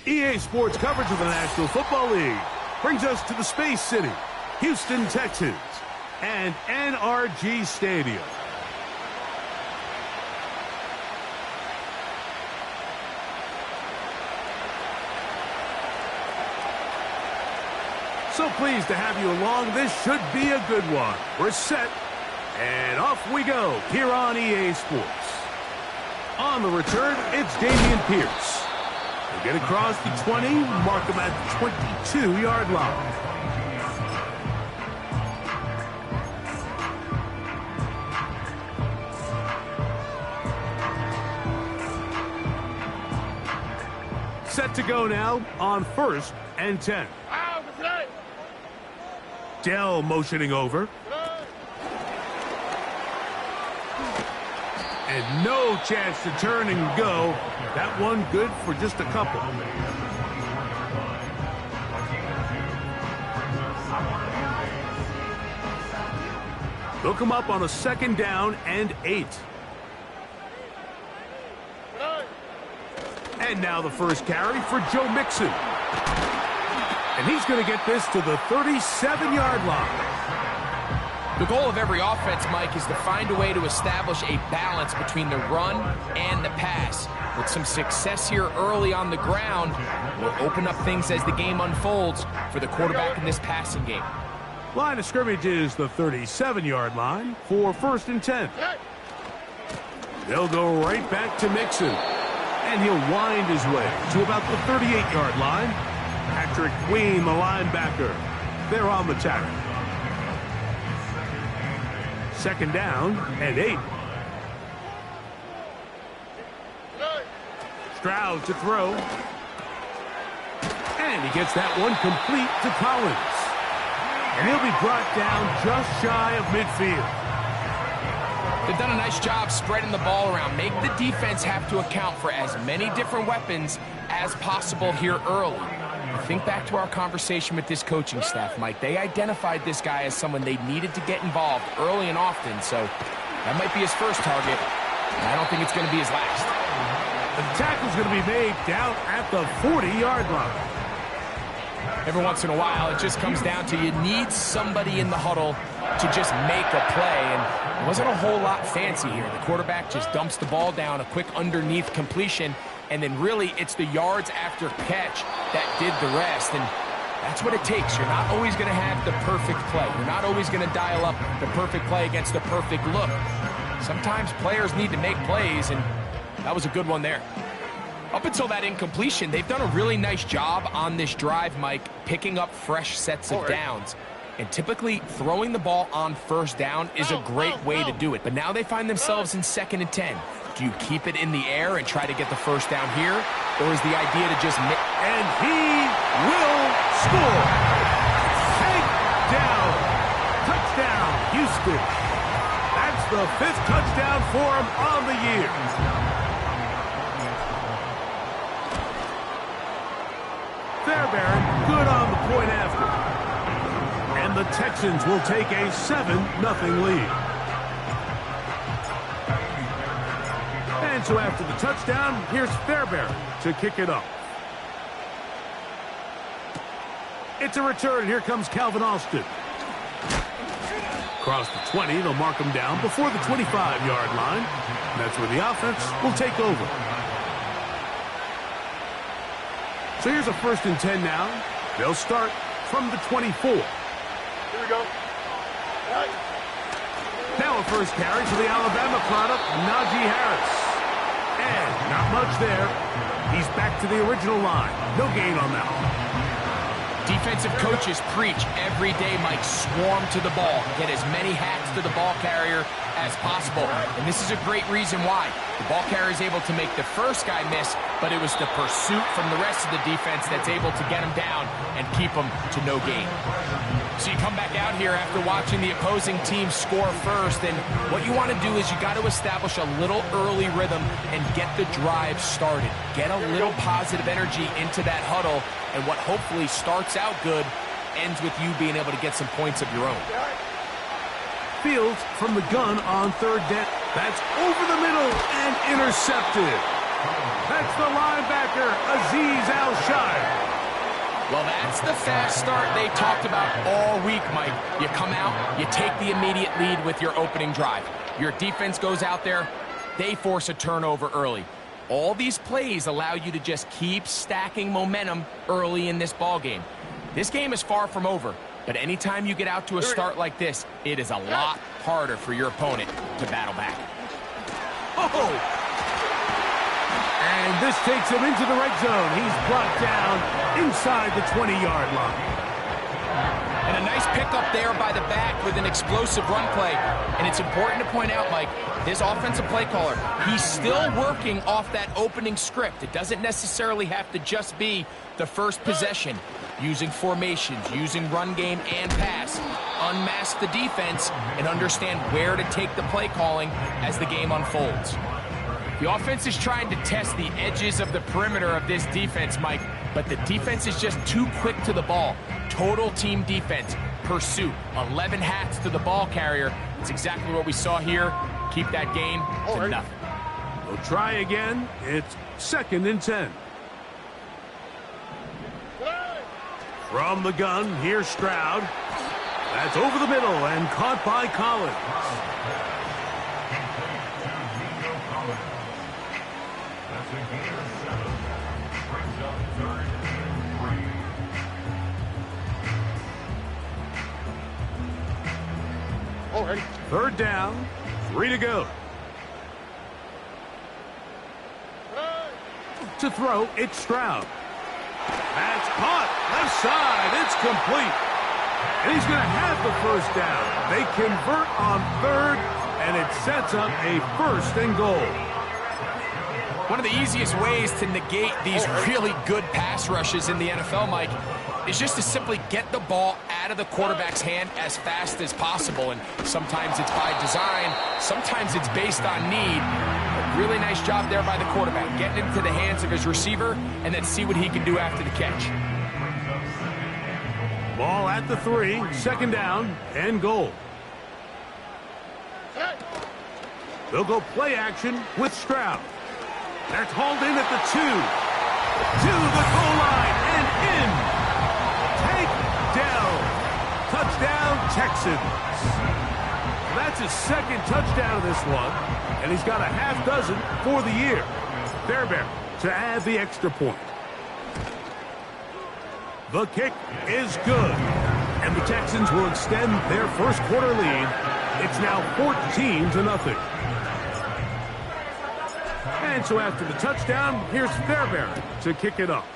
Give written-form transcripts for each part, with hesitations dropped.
EA Sports coverage of the National Football League brings us to the Space City, Houston, Texas, and NRG Stadium. So pleased to have you along. This should be a good one. We're set, and off we go here on EA Sports. On the return, it's Damian Pierce. They get across the 20, mark him at the 22-yard line. Set to go now on 1st and 10. Dell motioning over. And no chance to turn and go. That one good for just a couple. They'll come up on a 2nd down and 8. And now the first carry for Joe Mixon. And he's going to get this to the 37-yard line. The goal of every offense, Mike, is to find a way to establish a balance between the run and the pass. With some success here early on the ground, will open up things as the game unfolds for the quarterback in this passing game. Line of scrimmage is the 37-yard line for 1st and 10. They'll go right back to Mixon. And he'll wind his way to about the 38-yard line. Patrick Queen, the linebacker, they're on the tackle. 2nd down and 8. Stroud to throw. And he gets that one complete to Collins. And he'll be brought down just shy of midfield. They've done a nice job spreading the ball around. Make the defense have to account for as many different weapons as possible here early. Think back to our conversation with this coaching staff, Mike. They identified this guy as someone they needed to get involved early and often, so that might be his first target, and I don't think it's going to be his last. The tackle's going to be made down at the 40-yard line. Every once in a while, it just comes down to you need somebody in the huddle to just make a play, and it wasn't a whole lot fancy here. The quarterback just dumps the ball down, a quick underneath completion, and then really it's the yards after catch that did the rest, and that's what it takes. You're not always going to have the perfect play. You're not always going to dial up the perfect play against the perfect look. Sometimes players need to make plays, and that was a good one there. Up until that incompletion, they've done a really nice job on this drive, Mike, picking up fresh sets of downs. And typically, throwing the ball on 1st down is a great way to do it. But now they find themselves in 2nd and 10. Do you keep it in the air and try to get the 1st down here? Or is the idea to just make... And he will score. Takedown. Touchdown, Houston. That's the 5th touchdown for him on the year. Fairbairn, good on the point after. And the Texans will take a 7-0 lead. And so after the touchdown, here's Fairbairn to kick it off. It's a return. Here comes Calvin Austin. Across the 20, they'll mark him down before the 25-yard line. And that's where the offense will take over. So here's a 1st and 10 now. They'll start from the 24. Here we go. Now a first carry to the Alabama product, Najee Harris. And not much there. He's back to the original line. No gain on that one. Defensive coaches preach every day, Mike, swarm to the ball. Get as many hats to the ball carrier as possible. And this is a great reason why. The ball carrier is able to make the first guy miss, but it was the pursuit from the rest of the defense that's able to get him down and keep him to no gain. So you come back out here after watching the opposing team score first, and what you want to do is you got to establish a little early rhythm and get the drive started. Get a little positive energy into that huddle, and what hopefully starts out good ends with you being able to get some points of your own. Fields from the gun on third down. That's over the middle and intercepted. That's the linebacker, Azeez Al-Shire. Well, that's the fast start they talked about all week, Mike. You come out, you take the immediate lead with your opening drive. Your defense goes out there, they force a turnover early. All these plays allow you to just keep stacking momentum early in this ball game. This game is far from over, but anytime you get out to a start like this, it is a lot harder for your opponent to battle back. Oh! And this takes him into the red zone. He's brought down inside the 20-yard line. And a nice pickup there by the back with an explosive run play. And it's important to point out, Mike, this offensive play caller, he's still working off that opening script. It doesn't necessarily have to just be the first possession. Using formations, using run game and pass. Unmask the defense and understand where to take the play calling as the game unfolds. The offense is trying to test the edges of the perimeter of this defense, Mike, but the defense is just too quick to the ball. Total team defense, pursuit, 11 hats to the ball carrier. It's exactly what we saw here. Keep that game to nothing. We'll try again. It's 2nd and 10. From the gun, here's Stroud. That's over the middle and caught by Collins. Third down, 3 to go. To throw, it's Stroud. That's caught, left side, it's complete. And he's going to have the first down. They convert on third, and it sets up a 1st and goal. One of the easiest ways to negate these really good pass rushes in the NFL, Mike, is just to simply get the ball out of the quarterback's hand as fast as possible. And sometimes it's by design, sometimes it's based on need. But really nice job there by the quarterback, getting into the hands of his receiver, and then see what he can do after the catch. Ball at the 3, 2nd down, and goal. They'll go play action with Stroud. That's hauled in at the 2. To the goal line and in. Takedown. Touchdown, Texans. That's his 2nd touchdown of this one, and he's got a half dozen for the year. Fairbairn to add the extra point. The kick is good, and the Texans will extend their first quarter lead. It's now 14-0. And so after the touchdown, here's Fairbairn to kick it off.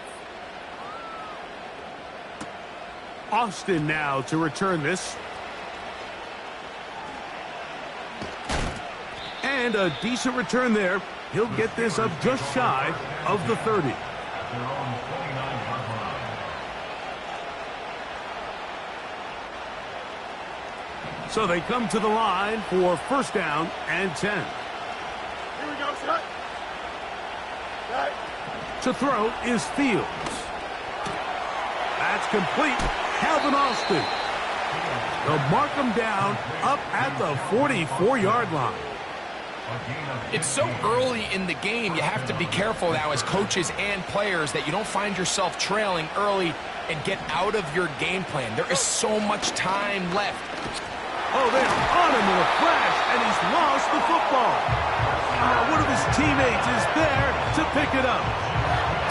Austin now to return this. And a decent return there. He'll get this up just shy of the 30. So they come to the line for 1st down and 10. Here we go, shot. To throw is Fields. That's complete. Calvin Austin. They'll mark him down up at the 44-yard line. It's so early in the game, you have to be careful now as coaches and players that you don't find yourself trailing early and get out of your game plan. There is so much time left. Oh, they're on him with a crash, and he's lost the football. One of his teammates is there to pick it up.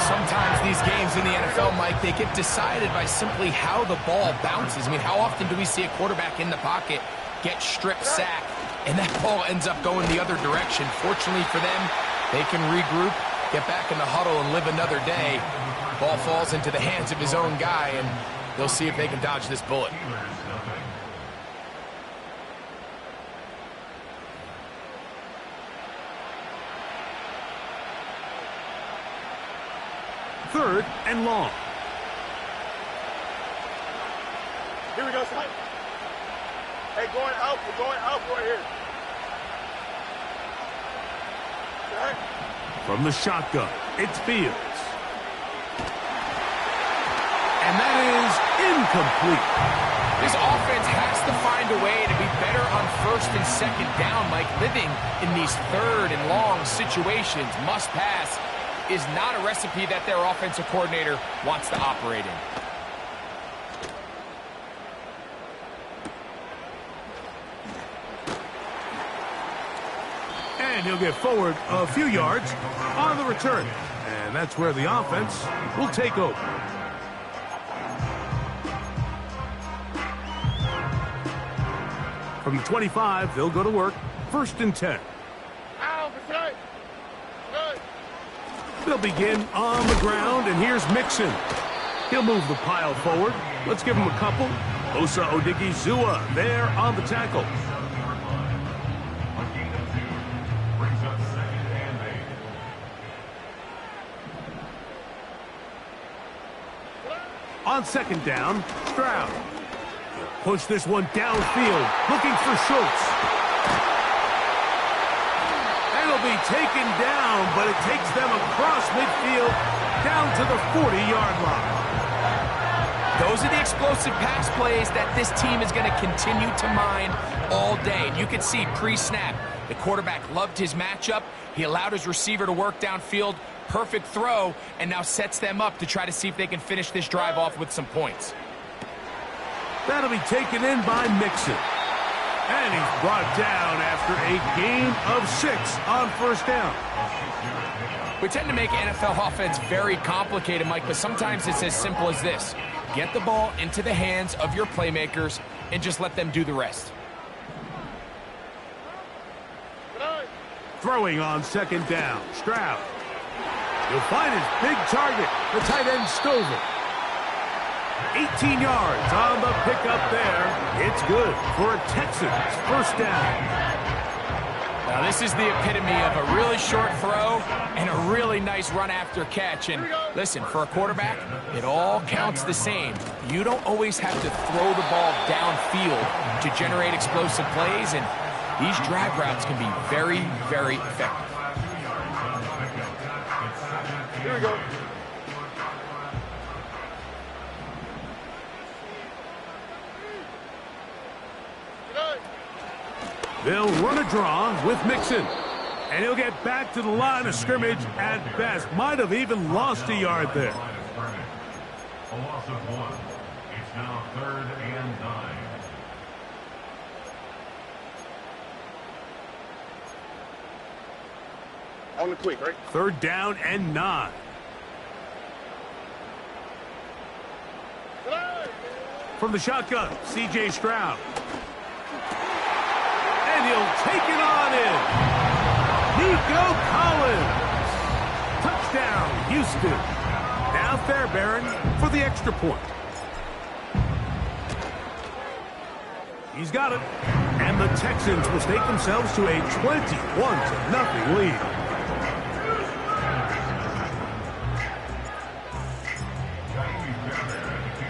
Sometimes these games in the NFL, Mike, they get decided by simply how the ball bounces. I mean, how often do we see a quarterback in the pocket get strip sacked, and that ball ends up going the other direction? Fortunately for them, they can regroup, get back in the huddle, and live another day. Ball falls into the hands of his own guy, and They'll see if they can dodge this bullet. Third and long. Here we go, son. Hey, going out. We're going out right here. Okay. From the shotgun, it's Fields. And that is incomplete. This offense has to find a way to be better on first and second down, Mike. Living in these third and long situations, must pass, is not a recipe that their offensive coordinator wants to operate in. And he'll get forward a few yards on the return. And that's where the offense will take over. From the 25, they'll go to work. First and 10. They'll begin on the ground, and here's Mixon. He'll move the pile forward. Let's give him a couple. Osa Odigizua there on the tackle. On second down, Stroud. Push this one downfield, looking for Schultz. And it'll be taken down, but it takes them across midfield down to the 40-yard line. Those are the explosive pass plays that this team is going to continue to mine all day. And you can see pre-snap, the quarterback loved his matchup. He allowed his receiver to work downfield. Perfect throw, and now sets them up to try to see if they can finish this drive off with some points. That'll be taken in by Mixon. And he's brought down after a gain of 6 on first down. We tend to make NFL offense very complicated, Mike, but sometimes it's as simple as this. Get the ball into the hands of your playmakers and just let them do the rest. Throwing on second down, Stroud. He'll find his big target, the tight end Stover. 18 yards on the pickup there. It's good for a Texans first down. Now this is the epitome of a really short throw and a really nice run after catch. And listen, for a quarterback, it all counts the same. You don't always have to throw the ball downfield to generate explosive plays, and these drag routes can be very, very effective. Here we go. They'll run a draw with Mixon. And he'll get back to the line of scrimmage at best. Might have even lost a yard there. A loss of 1. It's now 3rd and 9. On the quick, right? 3rd down and 9. From the shotgun, C.J. Stroud. And he'll take it on in. Nico Collins. Touchdown, Houston. Now Fairbairn for the extra point. He's got it. And the Texans will take themselves to a 21-0 lead.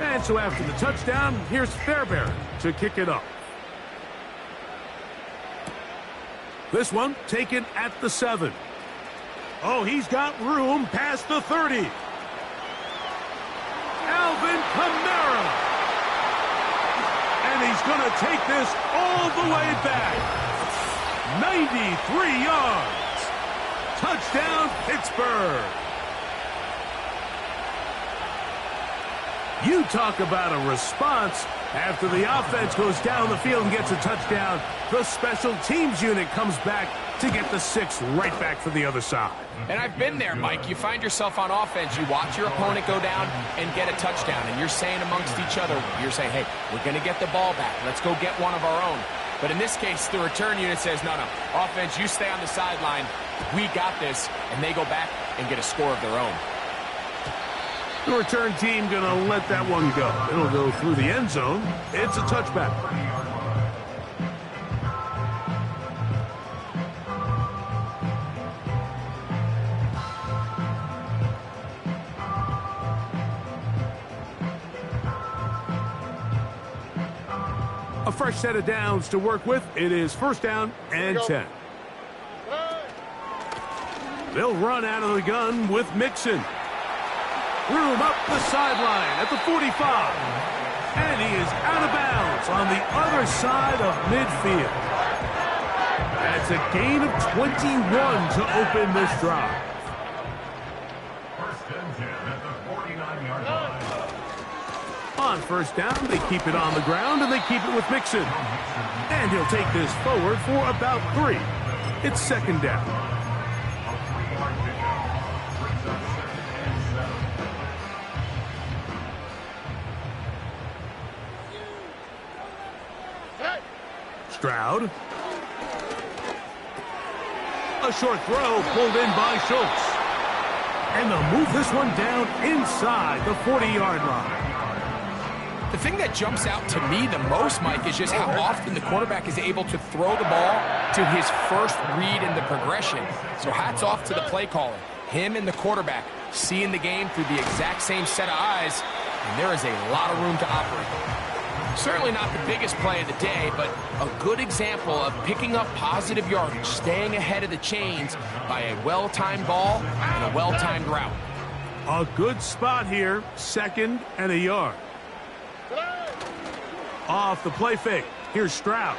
And so after the touchdown, here's Fairbairn to kick it up. This one taken at the 7. Oh, he's got room past the 30. Alvin Kamara. And he's going to take this all the way back. 93 yards. Touchdown, Pittsburgh. You talk about a response. After the offense goes down the field and gets a touchdown, the special teams unit comes back to get the 6 right back for the other side. And I've been there, Mike. You find yourself on offense, you watch your opponent go down and get a touchdown, and you're saying amongst each other, you're saying, hey, we're going to get the ball back. Let's go get one of our own. But in this case, the return unit says, no, offense, you stay on the sideline. We got this, and they go back and get a score of their own. The return team going to let that one go. It'll go through the end zone. It's a touchback. A fresh set of downs to work with. It is first down and 10. They'll run out of the gun with Mixon. Room up the sideline at the 45. And he is out of bounds on the other side of midfield. That's a gain of 21 to open this drive. First and 10 at the 49-yard line. On first down, they keep it on the ground, and they keep it with Mixon. And he'll take this forward for about 3. It's second down. Stroud. A short throw pulled in by Schultz. And they'll move this one down inside the 40-yard line. The thing that jumps out to me the most, Mike, is just how often the quarterback is able to throw the ball to his first read in the progression. So hats off to the play caller. Him and the quarterback seeing the game through the exact same set of eyes, and there is a lot of room to operate. Certainly not the biggest play of the day, but a good example of picking up positive yardage, staying ahead of the chains by a well-timed ball and a well-timed route. A good spot here, second and a yard. Off the play fake. Here's Stroud.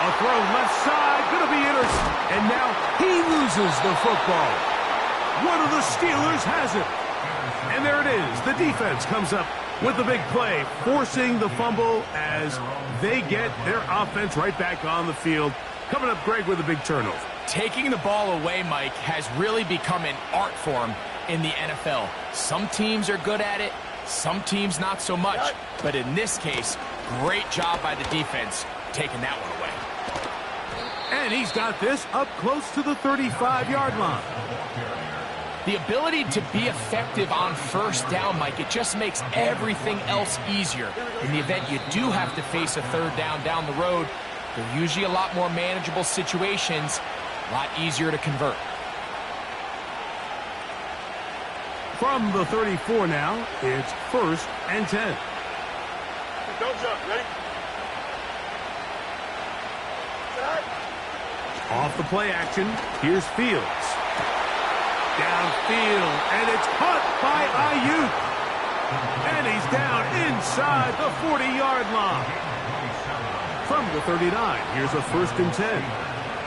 A throw left side, going to be intercepted. And now he loses the football. One of the Steelers has it. And there it is. The defense comes up with the big play, forcing the fumble as they get their offense right back on the field. Coming up, Greg, with a big turnover. Taking the ball away, Mike, has really become an art form in the NFL. Some teams are good at it, some teams not so much. But in this case, great job by the defense taking that one away. And he's got this up close to the 35-yard line. The ability to be effective on first down, Mike, it just makes everything else easier. In the event you do have to face a third down the road, they're usually a lot more manageable situations, a lot easier to convert. From the 34 now, it's first and 10. Don't jump. Ready? Off the play action, here's Fields. Downfield, and it's caught by Ayuk. And he's down inside the 40-yard line. From the 39, here's a first and 10.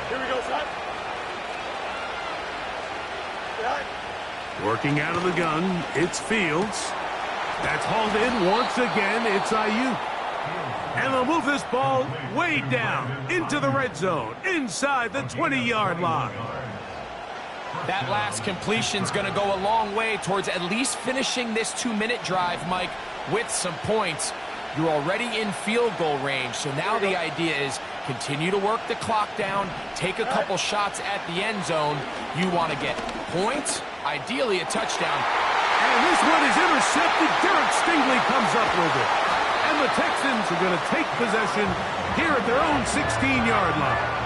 Here we go, son. Working out of the gun, it's Fields. That's hauled in once again, it's Ayuk. And they'll move this ball way down into the red zone, inside the 20-yard line. That last completion's going to go a long way towards at least finishing this 2-minute drive, Mike, with some points. You're already in field goal range, so now the idea is continue to work the clock down, take a couple shots at the end zone. You want to get points, ideally a touchdown. And this one is intercepted. Derek Stingley comes up with it. And the Texans are going to take possession here at their own 16-yard line.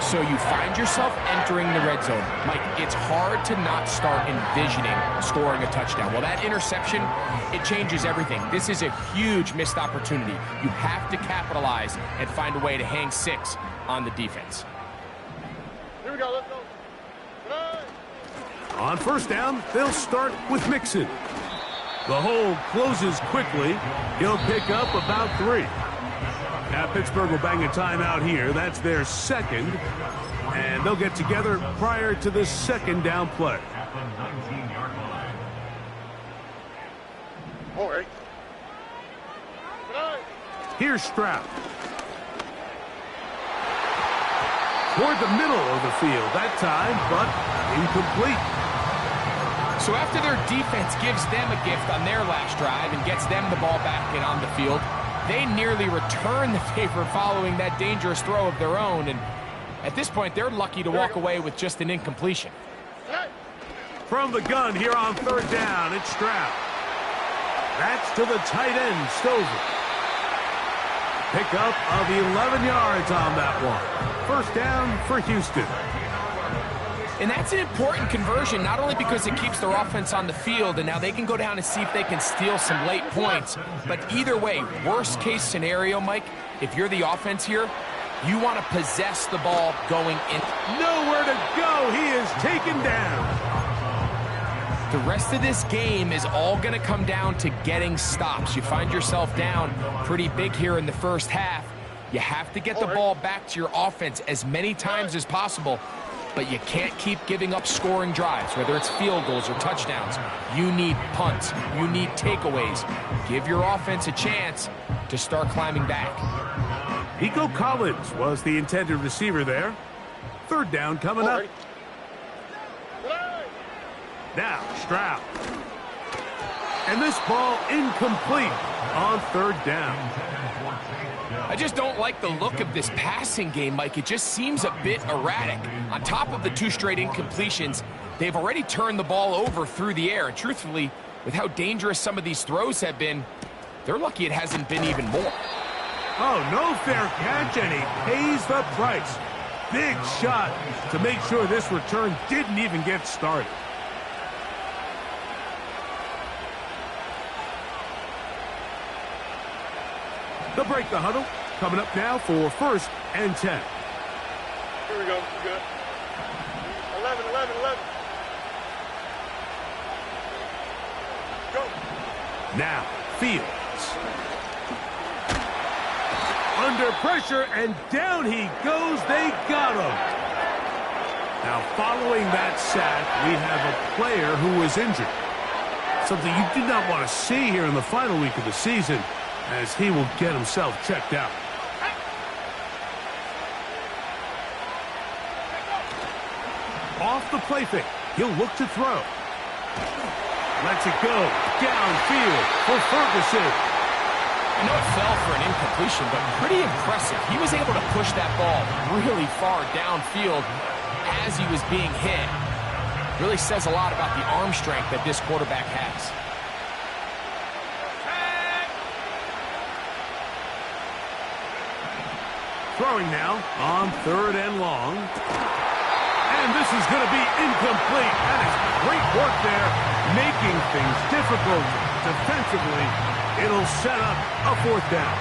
So you find yourself entering the red zone. Mike, it's hard to not start envisioning scoring a touchdown. Well, that interception, it changes everything. This is a huge missed opportunity. You have to capitalize and find a way to hang 6 on the defense. Here we go. Let's go. On first down, they'll start with Mixon. The hole closes quickly. He'll pick up about 3. Now Pittsburgh will bang a timeout here. That's their second. And they'll get together prior to the second down play. At the 19-yard line. All right. Here's Stroud. Toward the middle of the field that time, but incomplete. So after their defense gives them a gift on their last drive and gets them the ball back and on the field, they nearly return the favor following that dangerous throw of their own. And at this point, they're lucky to walk away with just an incompletion. From the gun here on third down, it's Stroud. That's to the tight end, Stover. Pickup of 11 yards on that one. First down for Houston. And that's an important conversion, not only because it keeps their offense on the field, and now they can go down and see if they can steal some late points. But either way, worst case scenario, Mike, if you're the offense here, you want to possess the ball going in. Nowhere to go. He is taken down. The rest of this game is all going to come down to getting stops. You find yourself down pretty big here in the first half. You have to get the ball back to your offense as many times as possible, but you can't keep giving up scoring drives, whether it's field goals or touchdowns. You need punts. You need takeaways. Give your offense a chance to start climbing back. Nico Collins was the intended receiver there. Third down coming up. Now, Stroud. And this ball incomplete on third down. I just don't like the look of this passing game, Mike. It just seems a bit erratic. On top of the 2 straight incompletions, they've already turned the ball over through the air. And truthfully, with how dangerous some of these throws have been, they're lucky it hasn't been even more. Oh, no fair catch, and he pays the price. Big shot to make sure this return didn't even get started. They'll break the huddle. Coming up now for first and 10. Here we go. We're good. 11, 11, 11. Go. Now, Fields. Under pressure, and down he goes. They got him. Now, following that sack, we have a player who was injured. Something you did not want to see here in the final week of the season, as he will get himself checked out. Off the play fake, he'll look to throw. Lets it go downfield for Ferguson. I know it fell for an incompletion, but pretty impressive. He was able to push that ball really far downfield as he was being hit. Really says a lot about the arm strength that this quarterback has. Throwing now on third and long. And this is going to be incomplete. That is great work there, making things difficult defensively. It'll set up a fourth down.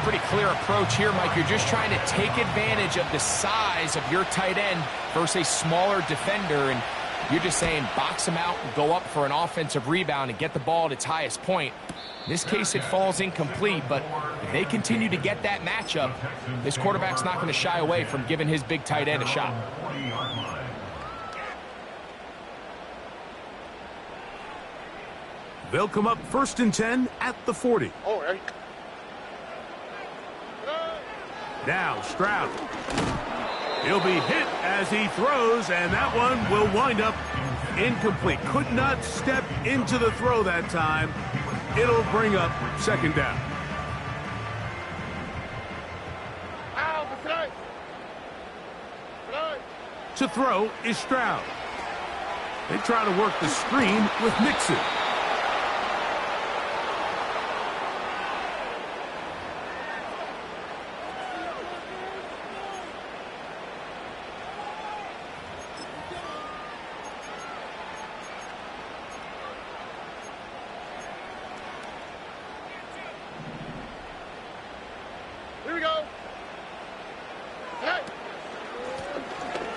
Pretty clear approach here, Mike. You're just trying to take advantage of the size of your tight end versus a smaller defender, and you're just saying box him out and go up for an offensive rebound and get the ball at its highest point. In this case, it falls incomplete, but if they continue to get that matchup, this quarterback's not going to shy away from giving his big tight end a shot. They'll come up first and 10 at the 40. Now Stroud. He'll be hit as he throws, and that one will wind up incomplete. Could not step into the throw that time. It'll bring up second down. To throw is Stroud. They try to work the screen with Mixon.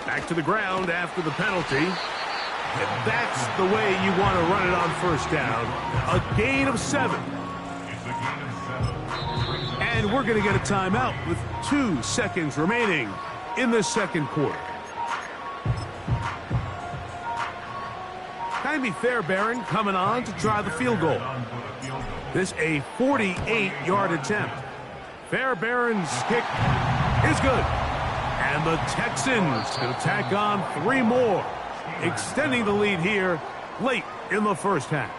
Back to the ground after the penalty. And that's the way you want to run it on first down. A gain of 7. And we're going to get a timeout with 2 seconds remaining in the second quarter. Jaime Fairbairn coming on to try the field goal. This a 48-yard attempt. Fairbairn's kick is good. And the Texans going to tack on 3 more, extending the lead here late in the first half.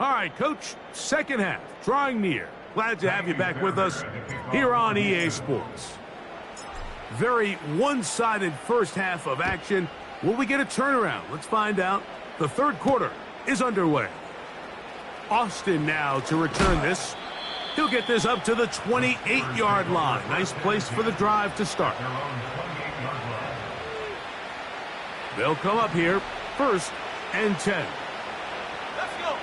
All right, Coach, second half, drawing near. Glad to have you back with us here on EA Sports. Very one-sided first half of action. Will we get a turnaround? Let's find out. The third quarter is underway. Austin now to return this. He'll get this up to the 28-yard line. Nice place for the drive to start. They'll come up here, 1st and 10. Let's go.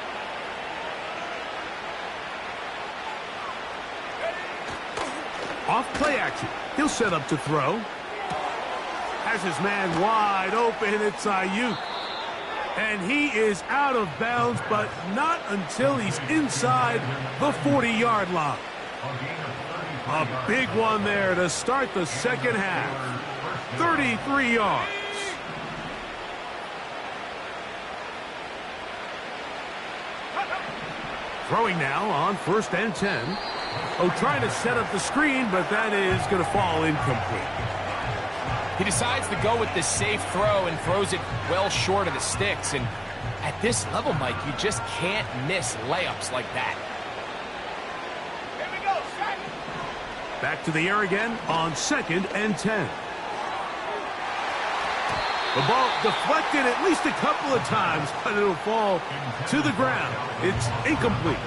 Off play action. He'll set up to throw. Has his man wide open. It's Ayuk. And he is out of bounds, but not until he's inside the 40-yard line. A big one there to start the second half. 33 yards. Throwing now on 1st and 10. Oh, trying to set up the screen, but that is going to fall incomplete. He decides to go with the safe throw and throws it well short of the sticks. And at this level, Mike, you just can't miss layups like that. Here we go, set. Back to the air again on 2nd and 10. The ball deflected at least a couple of times, but it'll fall to the ground. It's incomplete.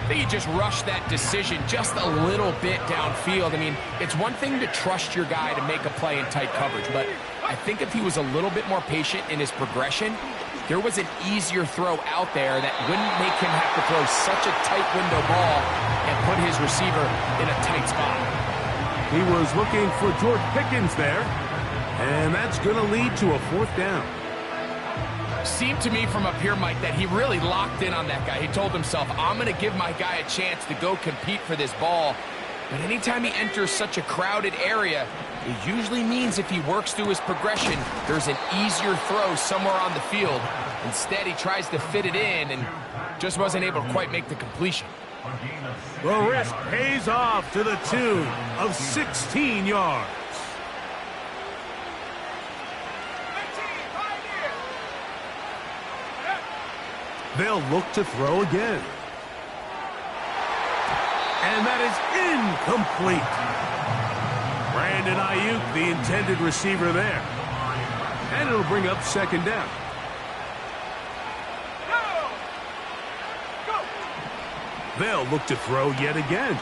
I think he just rushed that decision just a little bit downfield. I mean, it's one thing to trust your guy to make a play in tight coverage, but I think if he was a little bit more patient in his progression, there was an easier throw out there that wouldn't make him have to throw such a tight window ball and put his receiver in a tight spot. He was looking for George Pickens there, and that's going to lead to a 4th down. Seemed to me from up here, Mike, that he really locked in on that guy. He told himself, I'm going to give my guy a chance to go compete for this ball. But anytime he enters such a crowded area, it usually means if he works through his progression, there's an easier throw somewhere on the field. Instead, he tries to fit it in and just wasn't able to quite make the completion. The risk pays off to the tune of 16 yards. They'll look to throw again. And that is incomplete. Brandon Ayuk, the intended receiver there. And it'll bring up 2nd down. They'll look to throw yet again.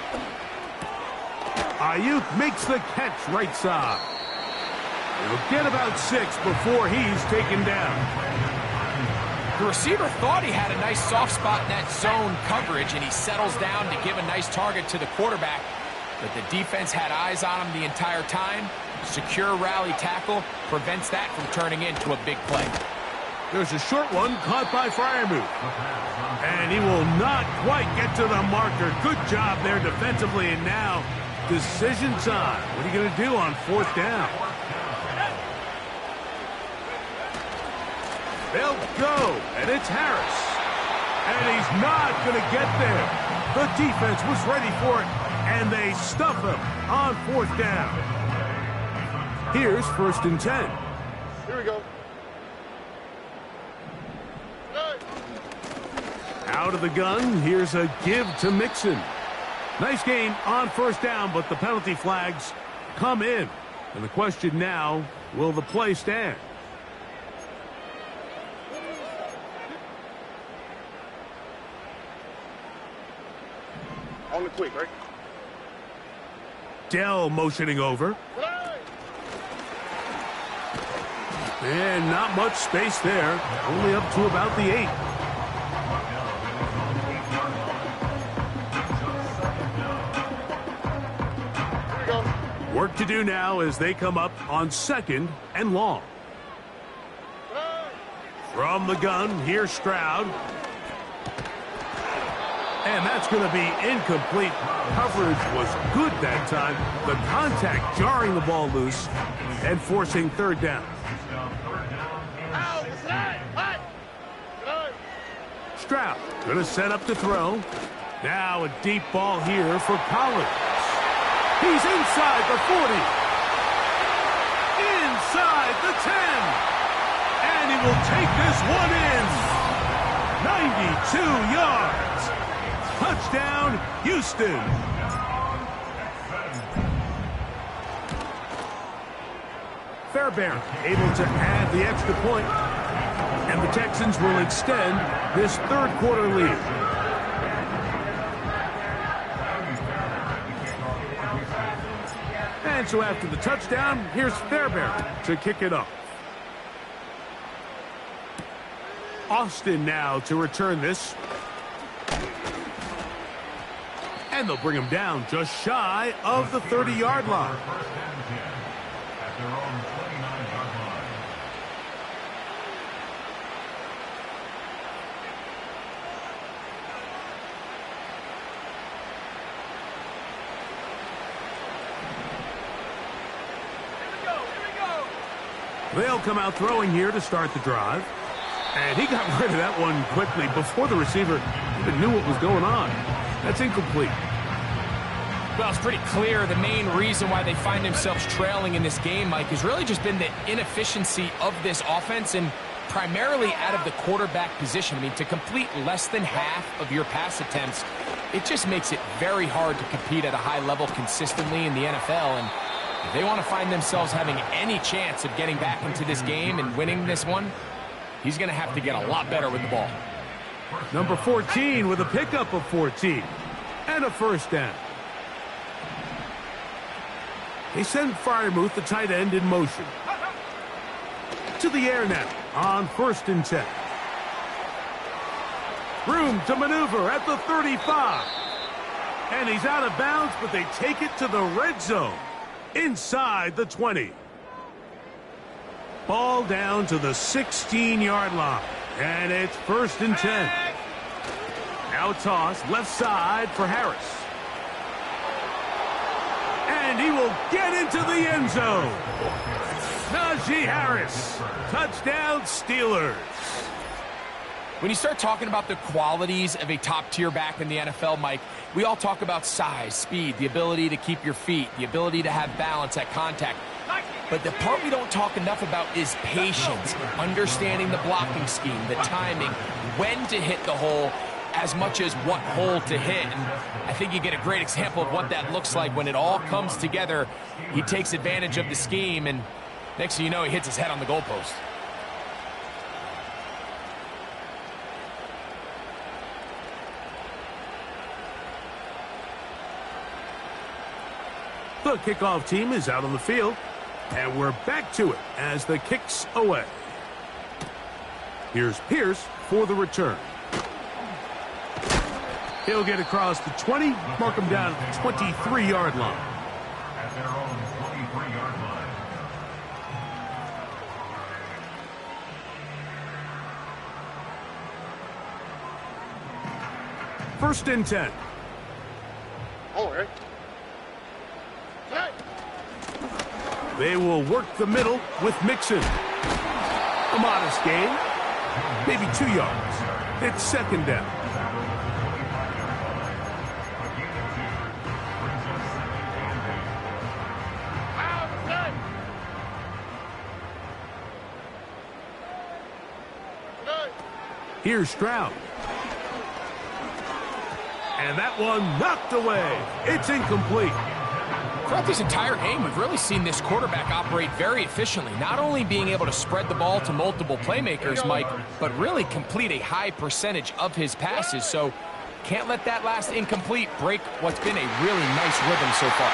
Ayuk makes the catch right side. It'll get about 6 before he's taken down. The receiver thought he had a nice soft spot in that zone coverage, and he settles down to give a nice target to the quarterback. But the defense had eyes on him the entire time. Secure rally tackle prevents that from turning into a big play. There's a short one caught by Freiermuth. And he will not quite get to the marker. Good job there defensively, and now decision time. What are you going to do on 4th down? They'll go, and it's Harris. And he's not going to get there. The defense was ready for it, and they stuff him on 4th down. Here's 1st and 10. Here we go. Out of the gun, here's a give to Mixon. Nice gain on 1st down, but the penalty flags come in. And the question now, will the play stand? On the quick, right? Dell motioning over. And not much space there. Only up to about the 8. Here we go. Work to do now as they come up on 2nd and long. From the gun, here's Stroud. And that's going to be incomplete. Coverage was good that time. The contact jarring the ball loose and forcing 3rd down. Stroud going to set up to throw. Now a deep ball here for Collins. He's inside the 40. Inside the 10. And he will take this one in. 92 yards. Touchdown, Houston. Fairbairn able to add the extra point, and the Texans will extend this third quarter lead. And so after the touchdown, here's Fairbairn to kick it up. Austin now to return this. And they'll bring him down just shy of the 30-yard line. They'll come out throwing here to start the drive. And he got rid of that one quickly before the receiver even knew what was going on. That's incomplete. Well, it's pretty clear the main reason why they find themselves trailing in this game, Mike, has really just been the inefficiency of this offense and primarily out of the quarterback position. I mean, to complete less than half of your pass attempts, it just makes it very hard to compete at a high level consistently in the NFL. And if they want to find themselves having any chance of getting back into this game and winning this one, he's going to have to get a lot better with the ball. Number 14 with a pickup of 14 and a first down. They send Freiermuth, the tight end, in motion. To the air now on 1st and 10. Room to maneuver at the 35. And he's out of bounds, but they take it to the red zone inside the 20. Ball down to the 16-yard line. And it's 1st and 10. Now toss left side for Harris. And he will get into the end zone. Najee Harris. Touchdown, Steelers. When you start talking about the qualities of a top-tier back in the NFL, Mike, we all talk about size, speed, the ability to keep your feet, the ability to have balance at contact. But the part we don't talk enough about is patience, understanding the blocking scheme, the timing, when to hit the hole, as much as what hole to hit. And I think you get a great example of what that looks like when it all comes together. He takes advantage of the scheme, and next thing you know, he hits his head on the goalpost. The kickoff team is out on the field, and we're back to it as the kick's away. Here's Pierce for the return. He'll get across the 20, mark him down at the 23-yard line. At their own 23-yard line. 1st and 10. Okay. They will work the middle with Mixon. A modest gain, maybe 2 yards. It's 2nd down. Here's Stroud. And that one knocked away. It's incomplete. Throughout this entire game, we've really seen this quarterback operate very efficiently, not only being able to spread the ball to multiple playmakers, Mike, but really complete a high percentage of his passes. So can't let that last incomplete break what's been a really nice rhythm so far.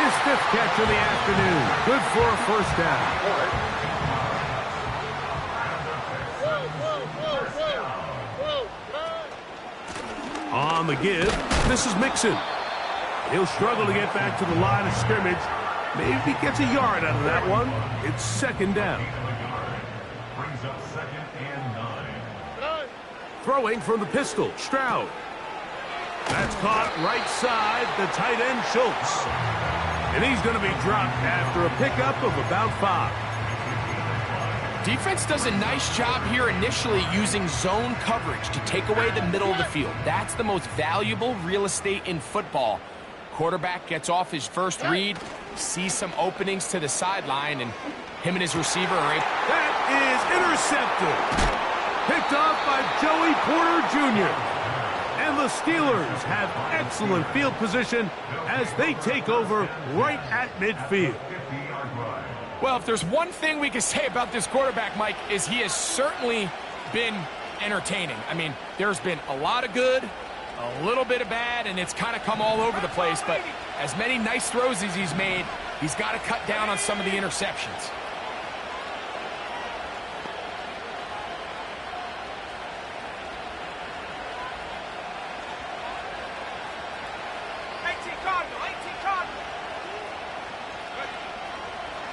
His 5th catch of the afternoon. Good for a first down. On the give, this is Mixon. He'll struggle to get back to the line of scrimmage. Maybe he gets a yard out of that one. It's 2nd down. Brings up 2nd and 9. Throwing from the pistol, Stroud. That's caught right side, the tight end, Schultz. And he's going to be dropped after a pickup of about 5. Defense does a nice job here initially using zone coverage to take away the middle of the field. That's the most valuable real estate in football. Quarterback gets off his first read, sees some openings to the sideline, and him and his receiver are able. That is intercepted. picked off by Joey Porter Jr. And the Steelers have excellent field position as they take over right at midfield. Well, if there's one thing we can say about this quarterback, Mike, is he has certainly been entertaining. I mean, there's been a lot of good, a little bit of bad, and it's kind of come all over the place. But as many nice throws as he's made, he's got to cut down on some of the interceptions.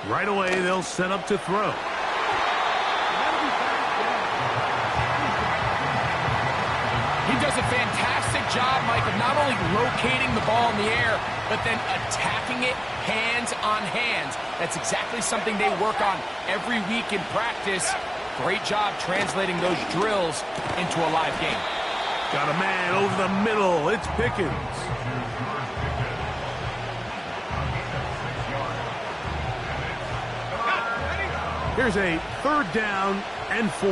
Right away, they'll set up to throw. He does a fantastic job, Mike, of not only locating the ball in the air, but then attacking it hands on hands. That's exactly something they work on every week in practice. Great job translating those drills into a live game. Got a man over the middle. It's Pickens. Here's a 3rd down and 4.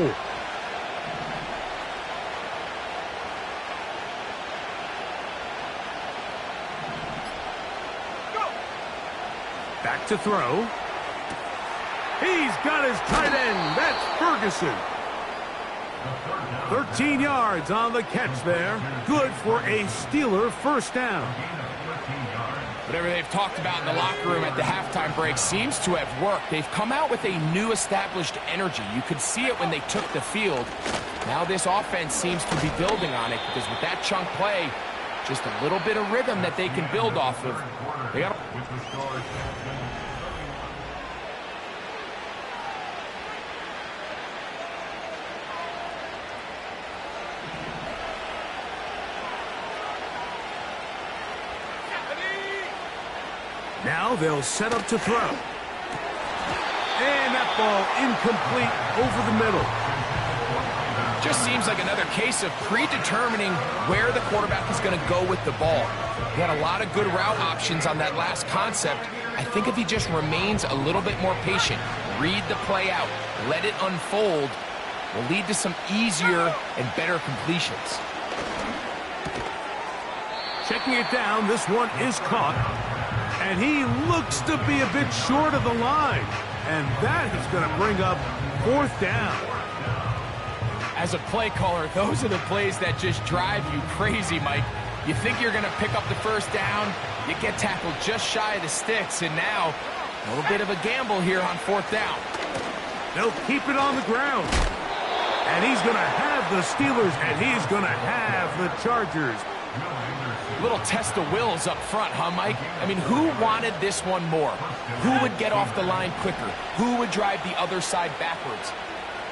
Back to throw. He's got his tight end. That's Ferguson. 13 yards on the catch there. Good for a Steeler 1st down. Whatever they've talked about in the locker room at the halftime break seems to have worked. They've come out with a new established energy. You could see it when they took the field. Now this offense seems to be building on it because with that chunk play, just a little bit of rhythm that they can build off of. They got Now they'll set up to throw. And that ball incomplete over the middle. just seems like another case of predetermining where the quarterback is going to go with the ball. He had a lot of good route options on that last concept. I think if he just remains a little bit more patient, read the play out, let it unfold, will lead to some easier and better completions. Checking it down, this one is caught. And he looks to be a bit short of the line. And that is going to bring up 4th down. As a play caller, those are the plays that just drive you crazy, Mike. You think you're going to pick up the 1st down, you get tackled just shy of the sticks, and now a little bit of a gamble here on 4th down. They'll keep it on the ground. And he's going to have the Steelers, and he's going to have the Chargers. Little test of wills up front, huh, Mike? I mean, who wanted this one more? Who would get off the line quicker? Who would drive the other side backwards?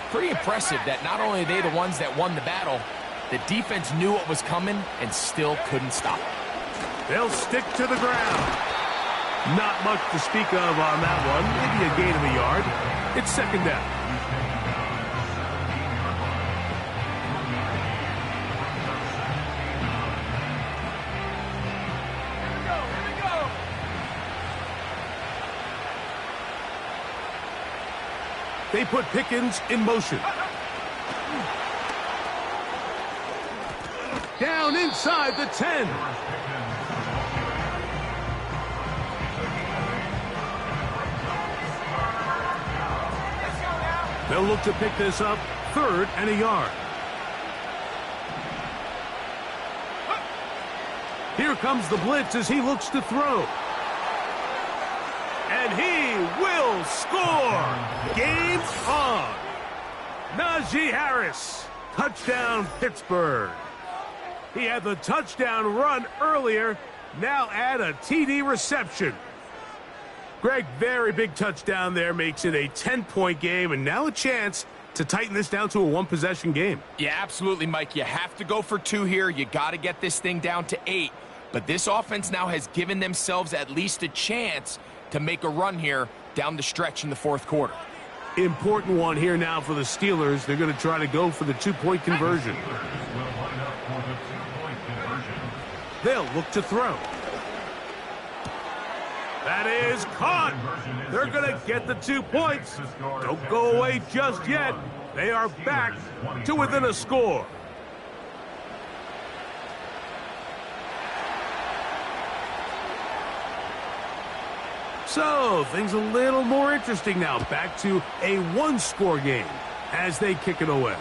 Pretty impressive that not only are they the ones that won the battle, the defense knew what was coming and still couldn't stop it. They'll stick to the ground. Not much to speak of on that one. Maybe a gain of a yard. It's 2nd down. They put Pickens in motion. Down inside the 10. They'll look to pick this up, 3rd and a yard. Here comes the blitz as he looks to throw. And he will score. Game on. Najee Harris. Touchdown, Pittsburgh. He had the touchdown run earlier. Now add a TD reception. Greg, very big touchdown there. Makes it a 10-point game. And now a chance to tighten this down to a 1-possession game. Yeah, absolutely, Mike. You have to go for 2 here. You got to get this thing down to 8. But this offense now has given themselves at least a chance to make a run here down the stretch in the 4th quarter. Important one here now for the Steelers. They're going to try to go for the 2-point conversion. They'll look to throw. That is caught. They're going to get the 2 points. Don't go away just yet. They are back to within a score. So, things a little more interesting now. Back to a one-score game as they kick it away.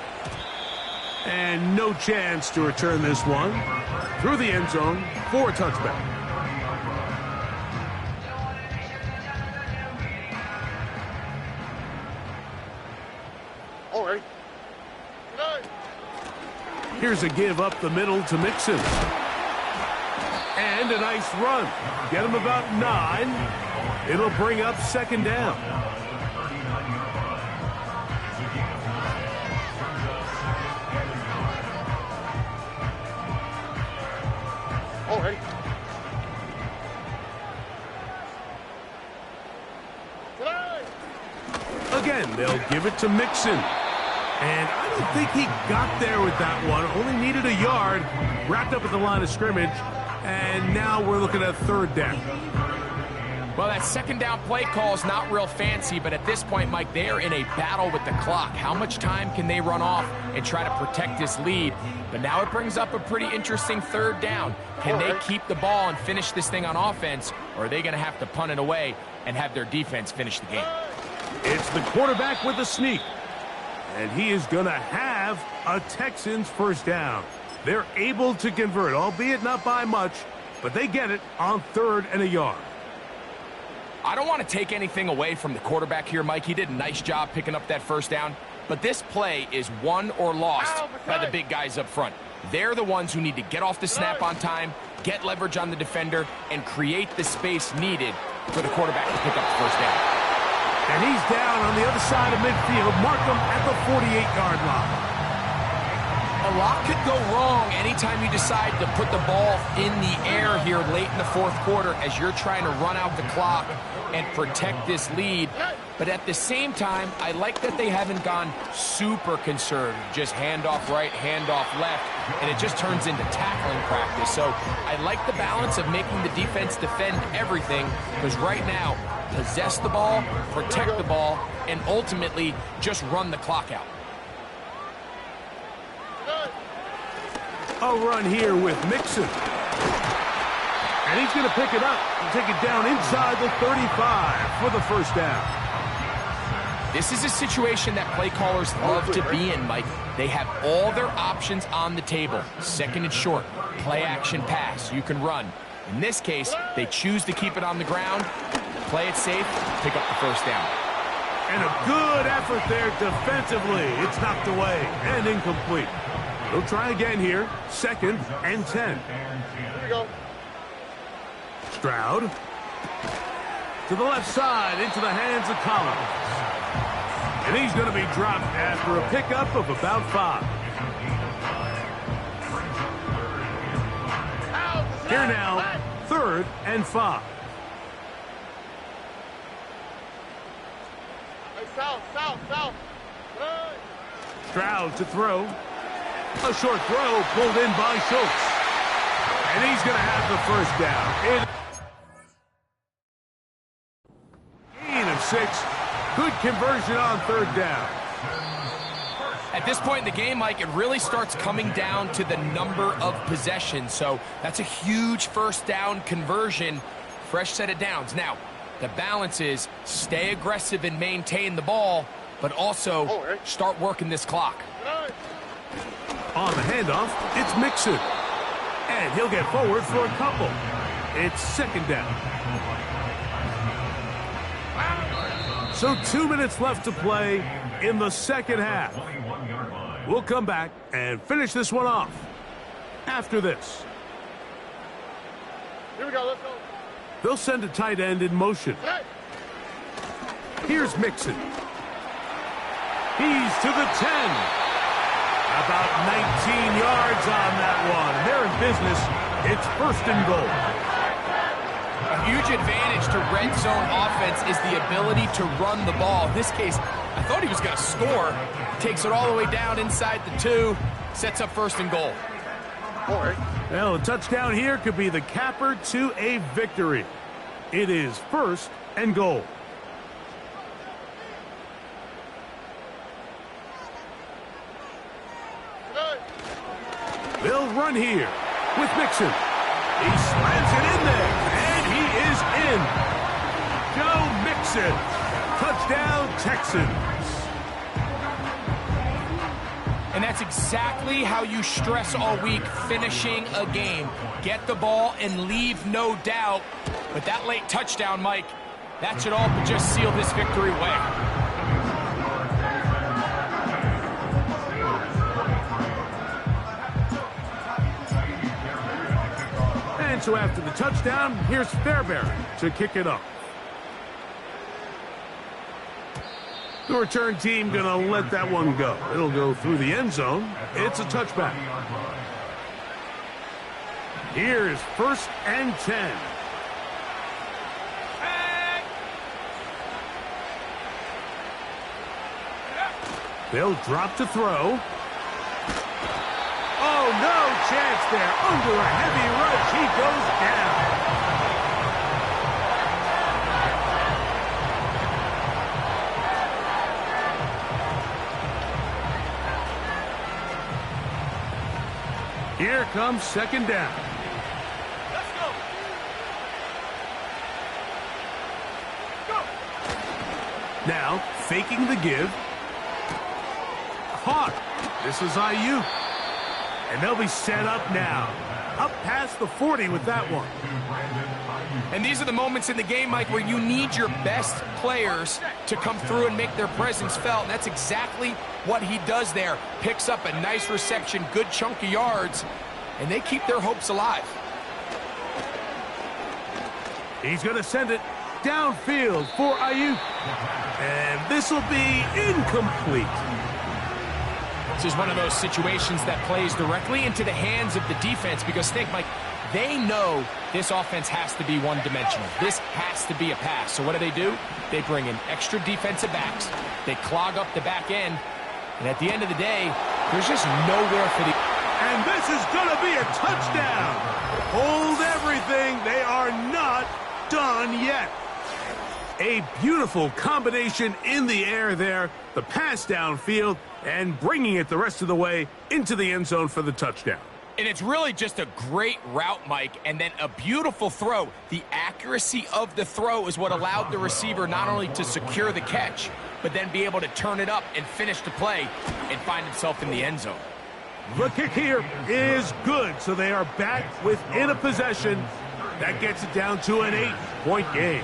And no chance to return this one through the end zone for a touchback. All right. Here's a give up the middle to Mixon. And a nice run. Get him about 9. It'll bring up second down. All right. Again, they'll give it to Mixon. And I don't think he got there with that one. Only needed a yard. Wrapped up at the line of scrimmage. And now we're looking at third down. Well, that second down play call is not real fancy, but at this point, Mike, they are in a battle with the clock. How much time can they run off and try to protect this lead? But now it brings up a pretty interesting third down. Can they keep the ball and finish this thing on offense, or are they going to have to punt it away and have their defense finish the game? It's the quarterback with the sneak. And he is going to have a Texans first down. They're able to convert, albeit not by much, but they get it on 3rd and a yard. I don't want to take anything away from the quarterback here, Mike. He did a nice job picking up that first down. But this play is won or lost by the big guys up front. They're the ones who need to get off the snap on time, get leverage on the defender, and create the space needed for the quarterback to pick up the first down. And he's down on the other side of midfield. Mark him at the 48-yard line. A lot could go wrong anytime you decide to put the ball in the air here late in the 4th quarter as you're trying to run out the clock and protect this lead. But at the same time, I like that they haven't gone super conservative. Just handoff right, handoff left, and it just turns into tackling practice. So I like the balance of making the defense defend everything, because right now, possess the ball, protect the ball, and ultimately just run the clock out. A run here with Mixon. And he's going to pick it up and take it down inside the 35 for the first down. This is a situation that play callers love to be in, Mike. They have all their options on the table. 2nd and short, play action pass, you can run. In this case, they choose to keep it on the ground, play it safe, pick up the first down. And a good effort there defensively. It's knocked away and incomplete. They'll try again here. 2nd and 10. Here we go. Stroud. To the left side, into the hands of Collins. And he's going to be dropped after a pickup of about 5. Here now, 3rd and 5. Hey, south. Stroud to throw. A short throw pulled in by Schultz. And he's going to have the first down. Gain of 6. Good conversion on 3rd down. At this point in the game, Mike, it really starts coming down to the number of possessions. So that's a huge first down conversion. Fresh set of downs. Now, the balance is stay aggressive and maintain the ball, but also start working this clock. On the handoff, it's Mixon. And he'll get forward for a couple. It's 2nd down. So 2 minutes left to play in the 2nd half. We'll come back and finish this one off after this. Here we go, let's go. They'll send a tight end in motion. Here's Mixon. He's to the 10. About 19 yards on that one. They're in business. It's 1st and goal. A huge advantage to red zone offense is the ability to run the ball. In this case, I thought he was going to score. Takes it all the way down inside the 2. Sets up 1st and goal. Well, a touchdown here could be the capper to a victory. It is 1st and goal. They'll run here with Mixon. He slams it in there, and he is in. Joe Mixon. Touchdown, Texans. And that's exactly how you stress all week, finishing a game. Get the ball and leave no doubt. But that late touchdown, Mike, that should all just seal this victory away. And so after the touchdown, here's Fairbairn to kick it up. The return team going to let that one go. It'll go through the end zone. It's a touchback. Here's 1st and 10. They'll drop to throw. Oh, no chance there. Under a heavy rush, he goes down. Here comes 2nd down. Let's go. Go. Now, faking the give. Caught. This is Ayuk. And they'll be set up now. Up past the 40 with that one. And these are the moments in the game, Mike, where you need your best players to come through and make their presence felt. And that's exactly what he does there. Picks up a nice reception, good chunk of yards, and they keep their hopes alive. He's going to send it downfield for Ayuk. And this will be incomplete. This is one of those situations that plays directly into the hands of the defense because, think, Mike, they know this offense has to be one-dimensional. This has to be a pass. So what do? They bring in extra defensive backs. They clog up the back end. And at the end of the day, there's just nowhere for the... And this is going to be a touchdown. Hold everything. They are not done yet. A beautiful combination in the air there. The pass downfield and bringing it the rest of the way into the end zone for the touchdown. And it's really just a great route, Mike, and then a beautiful throw. The accuracy of the throw is what allowed the receiver not only to secure the catch, but then be able to turn it up and finish the play and find himself in the end zone. The kick here is good, so they are back within a possession. That gets it down to an 8-point game.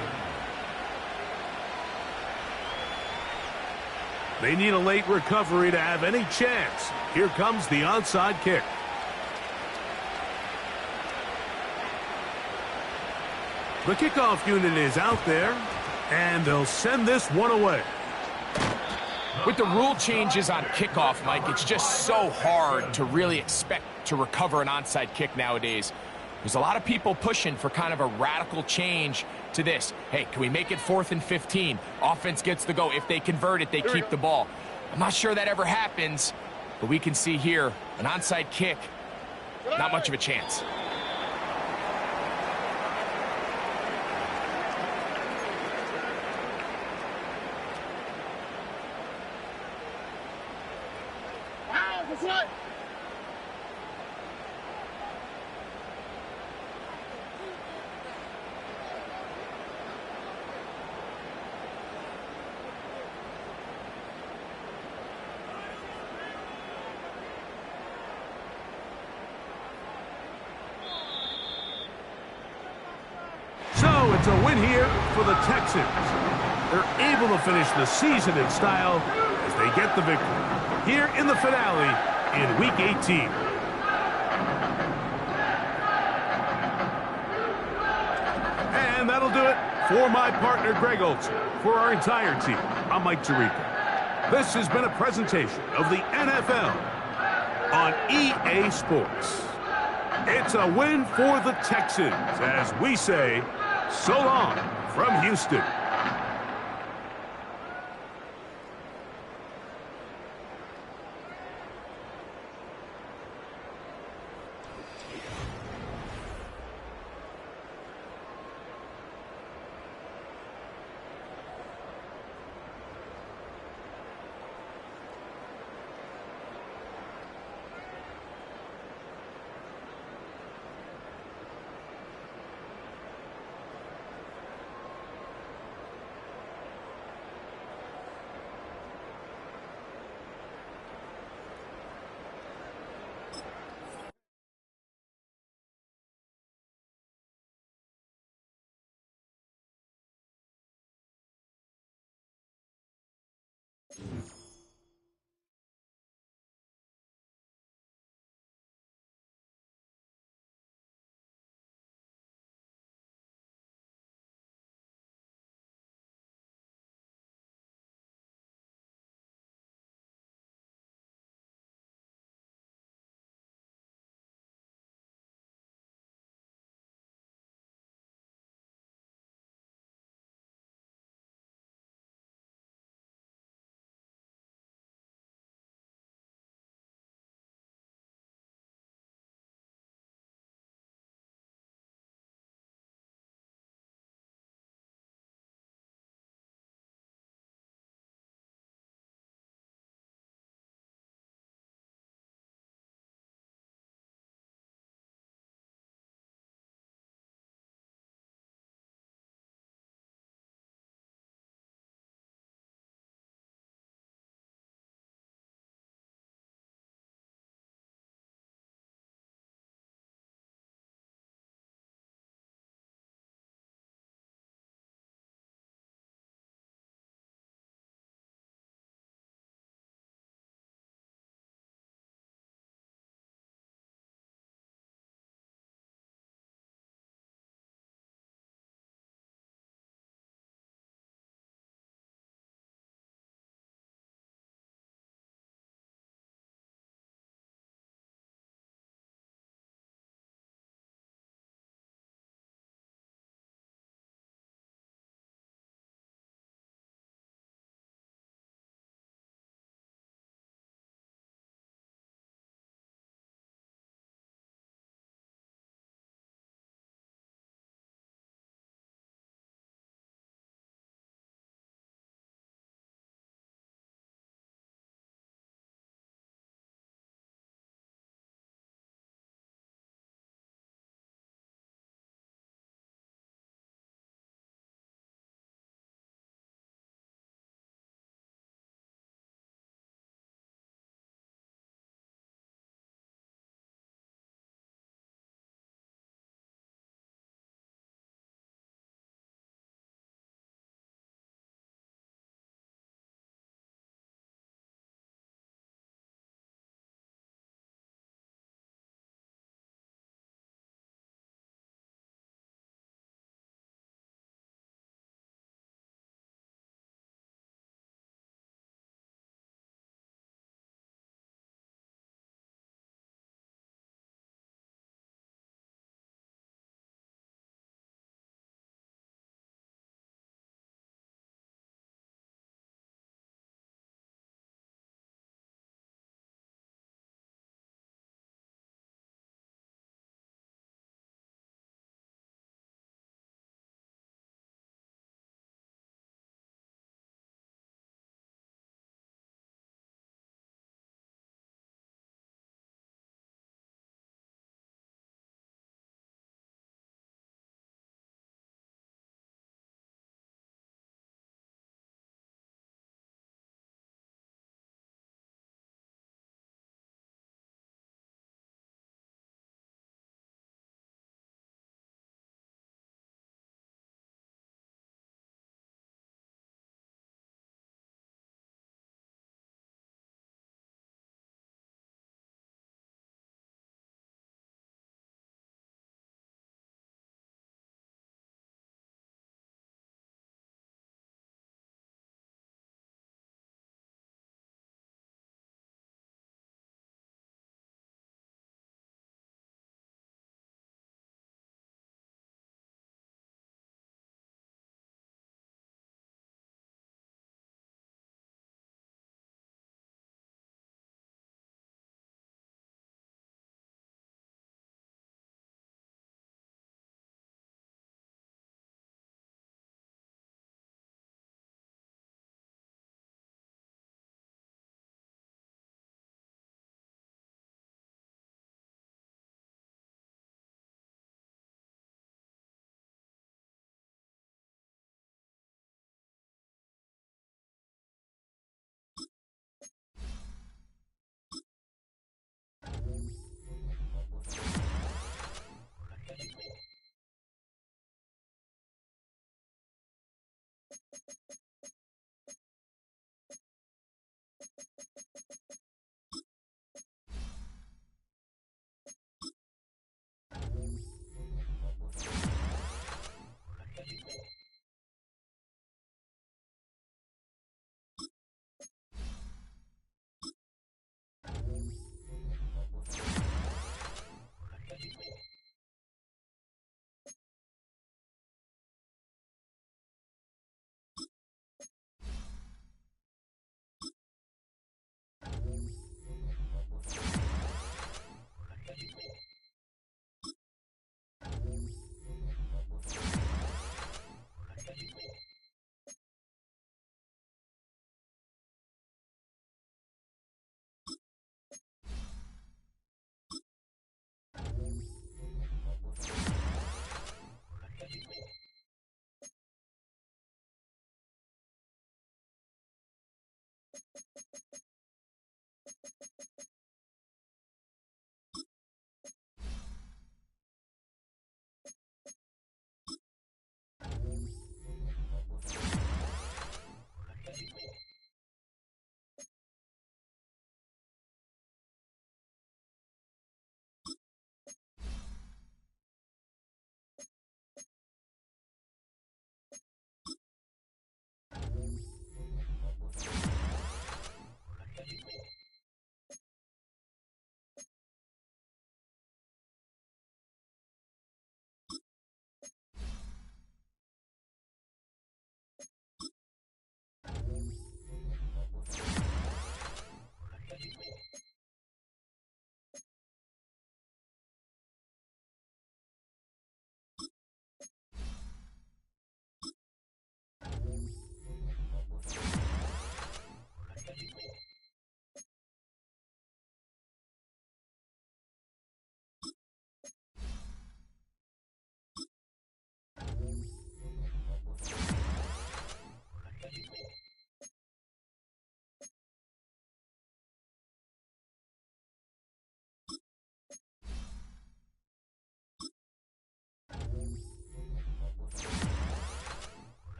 They need a late recovery to have any chance. Here comes the onside kick. The kickoff unit is out there, and they'll send this one away. With the rule changes on kickoff, Mike, it's just so hard to really expect to recover an onside kick nowadays. There's a lot of people pushing for kind of a radical change to this. Hey, can we make it 4th and 15? Offense gets the go. If they convert it, they keep the ball. I'm not sure that ever happens, but we can see here an onside kick, not much of a chance. What? So it's a win here for the Texans. They're able to finish the season in style as they get the victory here in the finale in Week 18. And that'll do it for my partner, Greg Olson. For our entire team, I'm Mike Tirico. This has been a presentation of the NFL on EA Sports. It's a win for the Texans as we say, so long from Houston.